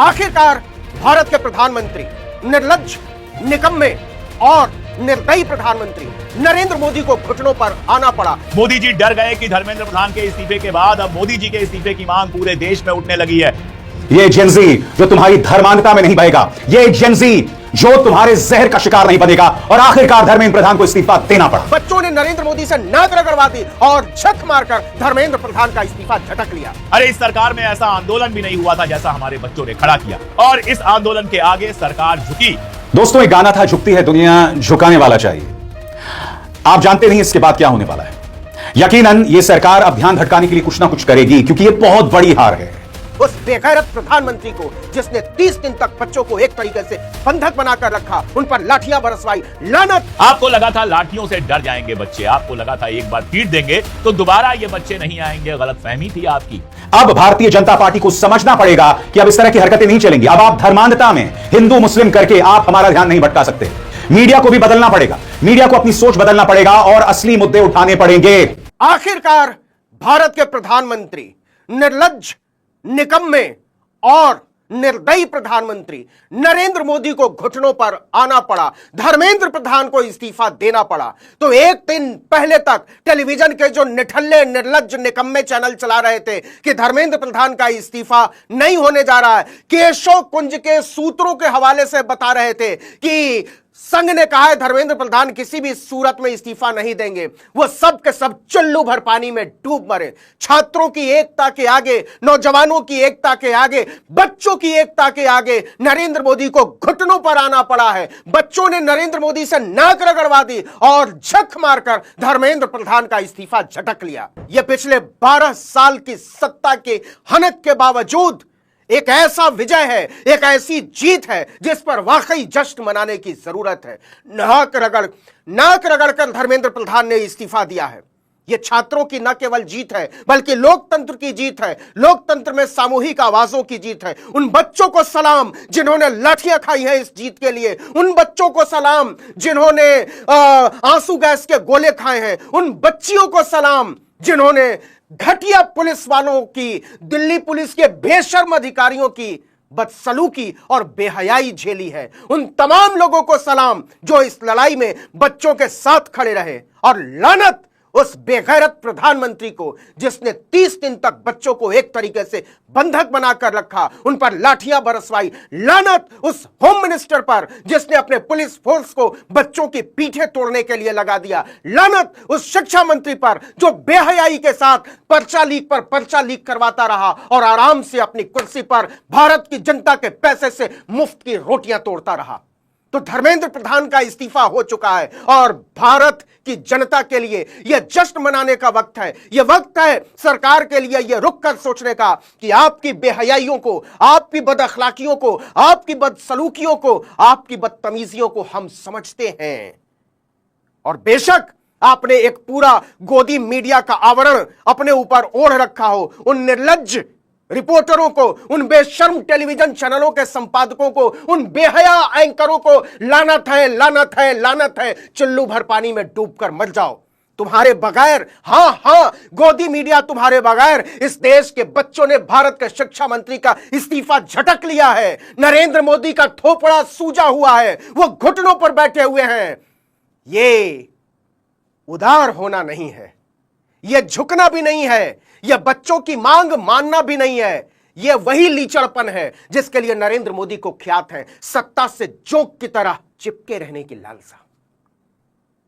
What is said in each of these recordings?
आखिरकार भारत के प्रधानमंत्री, निर्लज्ज, निकम्मे और निर्दयी प्रधानमंत्री नरेंद्र मोदी को घुटनों पर आना पड़ा। मोदी जी डर गए कि धर्मेंद्र प्रधान के इस्तीफे के बाद अब मोदी जी के इस्तीफे की मांग पूरे देश में उठने लगी है। ये जेनजी जो तुम्हारी धर्मांधता में नहीं बहेगा, ये जेनजी जो तुम्हारे जहर का शिकार नहीं बनेगा, और आखिरकार धर्मेंद्र प्रधान को इस्तीफा देना पड़ा। बच्चों ने नरेंद्र मोदी से नाक रगड़वा दी और झक मारकर धर्मेंद्र प्रधान का इस्तीफा झटक लिया। अरे इस सरकार में ऐसा आंदोलन भी नहीं हुआ था जैसा हमारे बच्चों ने खड़ा किया, और इस आंदोलन के आगे सरकार झुकी। दोस्तों, एक गाना था, झुकती है दुनिया झुकाने वाला चाहिए। आप जानते नहीं इसके बाद क्या होने वाला है। यकीनन ये सरकार अब ध्यान भटकाने के लिए कुछ ना कुछ करेगी, क्योंकि ये बहुत बड़ी हार है। उस बेगैरत प्रधानमंत्री को जिसने 30 दिन तक बच्चों को एक तरीके से बंधक बनाकर रखा, उन पर लाठियां बरसवाई, लानत। आपको लगा था लाठियों से डर जाएंगे बच्चे, आपको लगा था एक बार पीट देंगे तो दोबारा ये बच्चे नहीं आएंगे, गलतफहमी थी आपकी। अब भारतीय जनता पार्टी को समझना पड़ेगा कि अब इस तरह की हरकतें नहीं चलेंगी। अब आप धर्मांधता में हिंदू मुस्लिम करके आप हमारा ध्यान नहीं भटका सकते। मीडिया को भी बदलना पड़ेगा, मीडिया को अपनी सोच बदलना पड़ेगा और असली मुद्दे उठाने पड़ेंगे। आखिरकार भारत के प्रधानमंत्री, निर्लज्ज, निकम्मे और निर्दयी प्रधानमंत्री नरेंद्र मोदी को घुटनों पर आना पड़ा, धर्मेंद्र प्रधान को इस्तीफा देना पड़ा। तो एक दिन पहले तक टेलीविजन के जो निठल्ले, निर्लज्ज, निकम्मे चैनल चला रहे थे कि धर्मेंद्र प्रधान का इस्तीफा नहीं होने जा रहा है, केशव कुंज के सूत्रों के हवाले से बता रहे थे कि संघ ने कहा है धर्मेंद्र प्रधान किसी भी सूरत में इस्तीफा नहीं देंगे, वो सब के सब चुल्लू भर पानी में डूब मरे। छात्रों की एकता के आगे, नौजवानों की एकता के आगे, बच्चों की एकता के आगे नरेंद्र मोदी को घुटनों पर आना पड़ा है। बच्चों ने नरेंद्र मोदी से नाक रगड़वा दी और झक मारकर धर्मेंद्र प्रधान का इस्तीफा झटक लिया। यह पिछले 12 साल की सत्ता के हनक के बावजूद एक ऐसा विजय है, एक ऐसी जीत है जिस पर वाकई जश्न मनाने की जरूरत है। नाक रगड़कर धर्मेंद्र प्रधान ने इस्तीफा दिया है। यह छात्रों की न केवल जीत है बल्कि लोकतंत्र की जीत है, लोकतंत्र में सामूहिक आवाजों की जीत है। उन बच्चों को सलाम जिन्होंने लाठियां खाई हैं इस जीत के लिए, उन बच्चों को सलाम जिन्होंने आंसू गैस के गोले खाए हैं, उन बच्चियों को सलाम जिन्होंने घटिया पुलिस वालों की, दिल्ली पुलिस के बेशर्म अधिकारियों की बदसलूकी और बेहयाई झेली है। उन तमाम लोगों को सलाम जो इस लड़ाई में बच्चों के साथ खड़े रहे, और लानत उस बेगैरत प्रधानमंत्री को जिसने 30 दिन तक बच्चों को एक तरीके से बंधक बनाकर रखा, उन पर लाठियां बरसवाई। लानत उस होम मिनिस्टर पर जिसने अपने पुलिस फोर्स को बच्चों की पीठें तोड़ने के लिए लगा दिया। लानत उस शिक्षा मंत्री पर जो बेहयाई के साथ पर्चा लीक पर पर्चा लीक करवाता रहा और आराम से अपनी कुर्सी पर भारत की जनता के पैसे से मुफ्त की रोटियां तोड़ता रहा। तो धर्मेंद्र प्रधान का इस्तीफा हो चुका है और भारत की जनता के लिए यह जश्न मनाने का वक्त है। यह वक्त है सरकार के लिए यह रुक कर सोचने का कि आपकी बेहयाइयों को, आपकी बदअखलाकियों को, आपकी बदसलूकियों को, आपकी बदतमीजियों को हम समझते हैं। और बेशक आपने एक पूरा गोदी मीडिया का आवरण अपने ऊपर ओढ़ रखा हो, उन निर्लज्ज रिपोर्टरों को, उन बेशर्म टेलीविजन चैनलों के संपादकों को, उन बेहया एंकरों को लानत है, लानत है, लानत है। चुल्लू भर पानी में डूबकर मर जाओ। तुम्हारे बगैर, हां, गोदी मीडिया तुम्हारे बगैर, इस देश के बच्चों ने भारत के शिक्षा मंत्री का इस्तीफा झटक लिया है। नरेंद्र मोदी का थोपड़ा सूजा हुआ है, वो घुटनों पर बैठे हुए हैं। ये उदार होना नहीं है, यह झुकना भी नहीं है, यह बच्चों की मांग मानना भी नहीं है। यह वही लीचड़पन है जिसके लिए नरेंद्र मोदी को ख्यात है, सत्ता से जोक की तरह चिपके रहने की लालसा।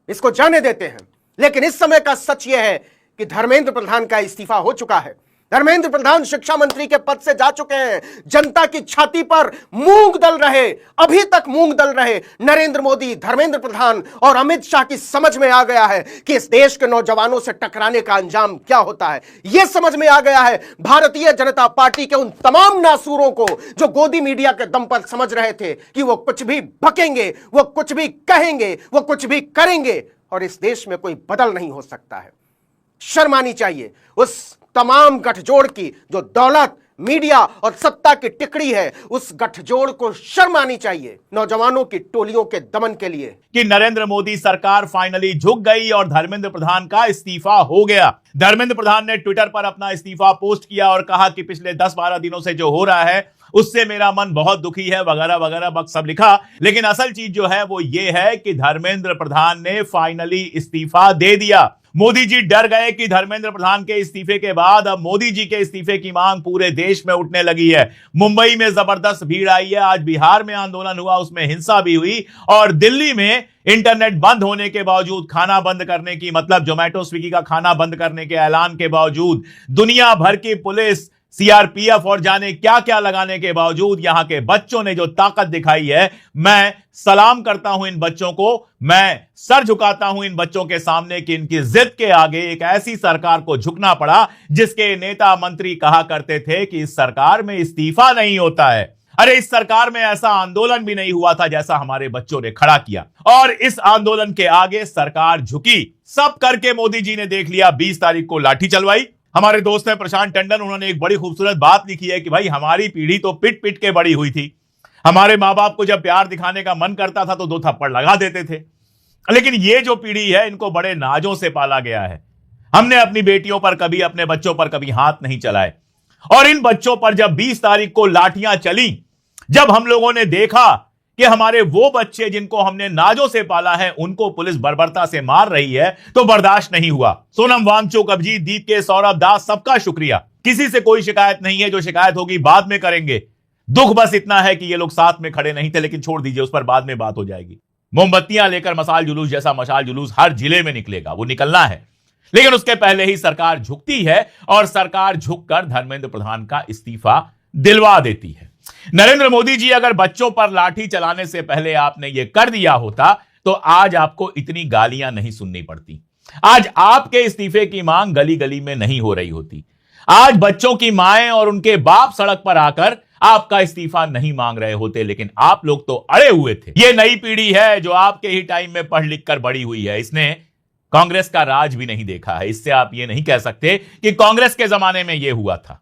इसको जाने देते हैं, लेकिन इस समय का सच यह है कि धर्मेंद्र प्रधान का इस्तीफा हो चुका है। धर्मेंद्र प्रधान शिक्षा मंत्री के पद से जा चुके हैं। जनता की छाती पर मूंग दल रहे, अभी तक मूंग दल रहे नरेंद्र मोदी, धर्मेंद्र प्रधान और अमित शाह की समझ में आ गया है कि इस देश के नौजवानों से टकराने का अंजाम क्या होता है। यह समझ में आ गया है भारतीय जनता पार्टी के उन तमाम नासूरों को जो गोदी मीडिया के दम पर समझ रहे थे कि वो कुछ भी बकेंगे, वो कुछ भी कहेंगे, वो कुछ भी करेंगे और इस देश में कोई बदल नहीं हो सकता है। शर्म आनी चाहिए उस तमाम गठजोड़ की जो दौलत, मीडिया और सत्ता की टिकड़ी है, उस गठजोड़ को शर्म आनी चाहिए नौजवानों की टोलियों के दमन के लिए कि नरेंद्र मोदी सरकार फाइनली झुक गई और धर्मेंद्र प्रधान का इस्तीफा हो गया। धर्मेंद्र प्रधान ने ट्विटर पर अपना इस्तीफा पोस्ट किया और कहा कि पिछले 10-12 दिनों से जो हो रहा है उससे मेरा मन बहुत दुखी है वगैरह वगैरह बक सब लिखा। लेकिन असल चीज जो है वो ये है कि धर्मेंद्र प्रधान ने फाइनली इस्तीफा दे दिया। मोदी जी डर गए कि धर्मेंद्र प्रधान के इस्तीफे के बाद अब मोदी जी के इस्तीफे की मांग पूरे देश में उठने लगी है। मुंबई में जबरदस्त भीड़ आई है, आज बिहार में आंदोलन हुआ, उसमें हिंसा भी हुई, और दिल्ली में इंटरनेट बंद होने के बावजूद, खाना बंद करने की मतलब जोमेटो स्विगी का खाना बंद करने के ऐलान के बावजूद, दुनिया भर की पुलिस, सीआरपीएफ और जाने क्या क्या लगाने के बावजूद यहां के बच्चों ने जो ताकत दिखाई है, मैं सलाम करता हूं इन बच्चों को, मैं सर झुकाता हूं इन बच्चों के सामने कि इनकी जिद के आगे एक ऐसी सरकार को झुकना पड़ा जिसके नेता मंत्री कहा करते थे कि इस सरकार में इस्तीफा नहीं होता है। अरे इस सरकार में ऐसा आंदोलन भी नहीं हुआ था जैसा हमारे बच्चों ने खड़ा किया, और इस आंदोलन के आगे सरकार झुकी। सब करके मोदी जी ने देख लिया, 20 तारीख को लाठी चलवाई। हमारे दोस्त हैं प्रशांत टंडन, उन्होंने एक बड़ी खूबसूरत बात लिखी है कि भाई हमारी पीढ़ी तो पिट पिट के बड़ी हुई थी, हमारे माँ बाप को जब प्यार दिखाने का मन करता था तो 2 थप्पड़ लगा देते थे, लेकिन ये जो पीढ़ी है इनको बड़े नाजों से पाला गया है। हमने अपनी बेटियों पर कभी, अपने बच्चों पर कभी हाथ नहीं चलाए, और इन बच्चों पर जब 20 तारीख को लाठियां चली, जब हम लोगों ने देखा कि हमारे वो बच्चे जिनको हमने नाजों से पाला है उनको पुलिस बर्बरता से मार रही है, तो बर्दाश्त नहीं हुआ। सोनम वांगचुक, अभिजीत दीप, सौरभ दास, सबका शुक्रिया, किसी से कोई शिकायत नहीं है, जो शिकायत होगी बाद में करेंगे। दुख बस इतना है कि ये लोग साथ में खड़े नहीं थे, लेकिन छोड़ दीजिए, उस पर बाद में बात हो जाएगी। मोमबत्तियां लेकर मसाल जुलूस जैसा मशाल जुलूस हर जिले में निकलेगा, वो निकलना है, लेकिन उसके पहले ही सरकार झुकती है, और सरकार झुककर धर्मेंद्र प्रधान का इस्तीफा दिलवा देती है। नरेंद्र मोदी जी, अगर बच्चों पर लाठी चलाने से पहले आपने यह कर दिया होता तो आज आपको इतनी गालियां नहीं सुननी पड़ती, आज आपके इस्तीफे की मांग गली गली में नहीं हो रही होती, आज बच्चों की माएं और उनके बाप सड़क पर आकर आपका इस्तीफा नहीं मांग रहे होते, लेकिन आप लोग तो अड़े हुए थे। यह नई पीढ़ी है जो आपके ही टाइम में पढ़ लिख कर बड़ी हुई है, इसने कांग्रेस का राज भी नहीं देखा है। इससे आप ये नहीं कह सकते कि कांग्रेस के जमाने में यह हुआ था।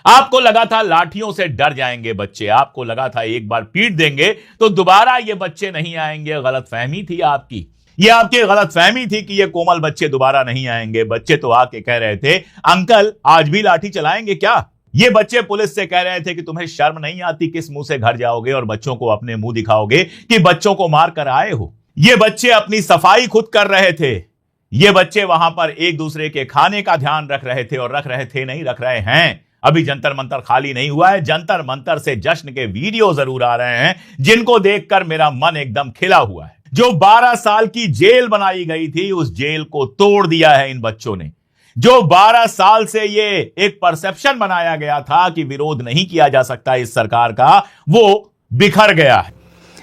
आपको लगा था लाठियों से डर जाएंगे बच्चे, आपको लगा था एक बार पीट देंगे तो दोबारा ये बच्चे नहीं आएंगे। गलतफहमी थी आपकी, ये आपकी गलतफहमी थी कि ये कोमल बच्चे दोबारा नहीं आएंगे। बच्चे तो आके कह रहे थे, अंकल आज भी लाठी चलाएंगे क्या? ये बच्चे पुलिस से कह रहे थे कि तुम्हें शर्म नहीं आती, किस मुंह से घर जाओगे और बच्चों को अपने मुंह दिखाओगे कि बच्चों को मार कर आए हो। ये बच्चे अपनी सफाई खुद कर रहे थे, ये बच्चे वहां पर एक दूसरे के खाने का ध्यान रख रहे थे, और रख रहे थे नहीं, रख रहे हैं। अभी जंतर मंतर खाली नहीं हुआ है, जंतर मंतर से जश्न के वीडियो जरूर आ रहे हैं जिनको देखकर मेरा मन एकदम खिला हुआ है। जो 12 साल की जेल बनाई गई थी, उस जेल को तोड़ दिया है इन बच्चों ने। जो 12 साल से ये एक परसेप्शन बनाया गया था कि विरोध नहीं किया जा सकता इस सरकार का, वो बिखर गया है।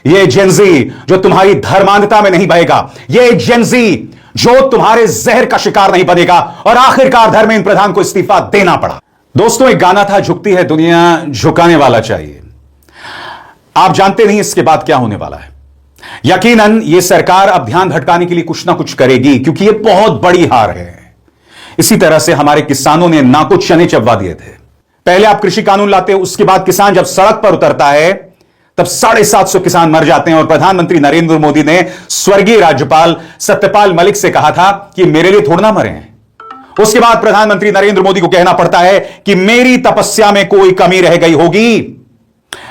ये जेनजी जो तुम्हारी धर्मांधता में नहीं बहेगा, ये जेनजी जो तुम्हारे जहर का शिकार नहीं बनेगा, और आखिरकार धर्मेंद्र प्रधान को इस्तीफा देना पड़ा। दोस्तों, एक गाना था, झुकती है दुनिया झुकाने वाला चाहिए। आप जानते नहीं इसके बाद क्या होने वाला है। यकीनन यह सरकार अब ध्यान भटकाने के लिए कुछ ना कुछ करेगी, क्योंकि यह बहुत बड़ी हार है। इसी तरह से हमारे किसानों ने ना कुछ चने चबवा दिए थे। पहले आप कृषि कानून लाते, उसके बाद किसान जब सड़क पर उतरता है तब 750 किसान मर जाते हैं। और प्रधानमंत्री नरेंद्र मोदी ने स्वर्गीय राज्यपाल सत्यपाल मलिक से कहा था कि मेरे लिए थोड़ा ना मरे हैं। उसके बाद प्रधानमंत्री नरेंद्र मोदी को कहना पड़ता है कि मेरी तपस्या में कोई कमी रह गई होगी।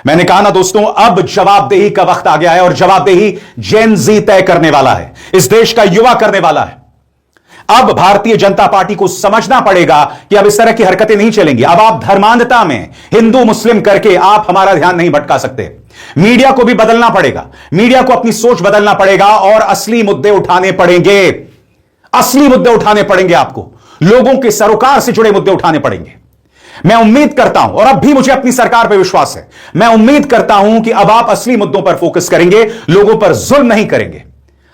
मैंने कहा ना दोस्तों, अब जवाबदेही का वक्त आ गया है, और जवाबदेही जेन जी तय करने वाला है, इस देश का युवा करने वाला है। अब भारतीय जनता पार्टी को समझना पड़ेगा कि अब इस तरह की हरकतें नहीं चलेंगी। अब आप धर्मांधता में हिंदू मुस्लिम करके आप हमारा ध्यान नहीं भटका सकते। मीडिया को भी बदलना पड़ेगा, मीडिया को अपनी सोच बदलना पड़ेगा, और असली मुद्दे उठाने पड़ेंगे। असली मुद्दे उठाने पड़ेंगे, आपको लोगों के सरोकार से जुड़े मुद्दे उठाने पड़ेंगे। मैं उम्मीद करता हूं, और अब भी मुझे अपनी सरकार पर विश्वास है, मैं उम्मीद करता हूं कि अब आप असली मुद्दों पर फोकस करेंगे, लोगों पर जुल्म नहीं करेंगे।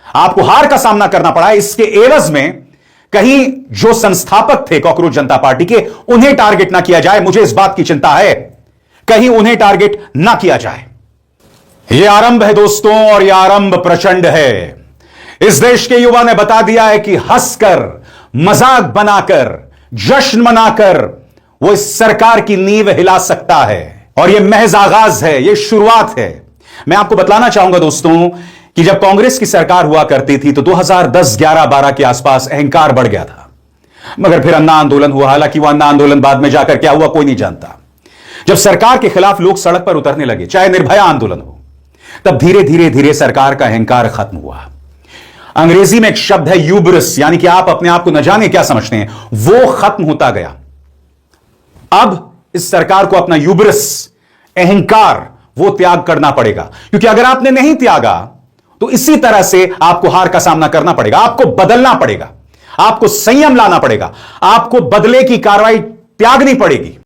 आपको हार का सामना करना पड़ा है, इसके एवज में कहीं जो संस्थापक थे कॉकरोच जनता पार्टी के, उन्हें टारगेट ना किया जाए। मुझे इस बात की चिंता है, कहीं उन्हें टारगेट ना किया जाए। यह आरंभ है दोस्तों, और यह आरंभ प्रचंड है। इस देश के युवा ने बता दिया है कि हंसकर, मजाक बनाकर, जश्न मनाकर वो इस सरकार की नींव हिला सकता है। और यह महज आगाज है, यह शुरुआत है। मैं आपको बतलाना चाहूंगा दोस्तों कि जब कांग्रेस की सरकार हुआ करती थी तो 2010, 11, 12 के आसपास अहंकार बढ़ गया था, मगर फिर अन्ना आंदोलन हुआ। हालांकि वह अन्ना आंदोलन बाद में जाकर क्या हुआ कोई नहीं जानता। जब सरकार के खिलाफ लोग सड़क पर उतरने लगे, चाहे निर्भया आंदोलन हो, तब धीरे धीरे धीरे सरकार का अहंकार खत्म हुआ। अंग्रेजी में एक शब्द है यूब्रिस, यानी कि आप अपने आप को न जाने क्या समझते हैं, वो खत्म होता गया। अब इस सरकार को अपना यूब्रिस, अहंकार, वो त्याग करना पड़ेगा, क्योंकि अगर आपने नहीं त्यागा तो इसी तरह से आपको हार का सामना करना पड़ेगा। आपको बदलना पड़ेगा, आपको संयम लाना पड़ेगा, आपको बदले की कार्रवाई त्यागनी पड़ेगी।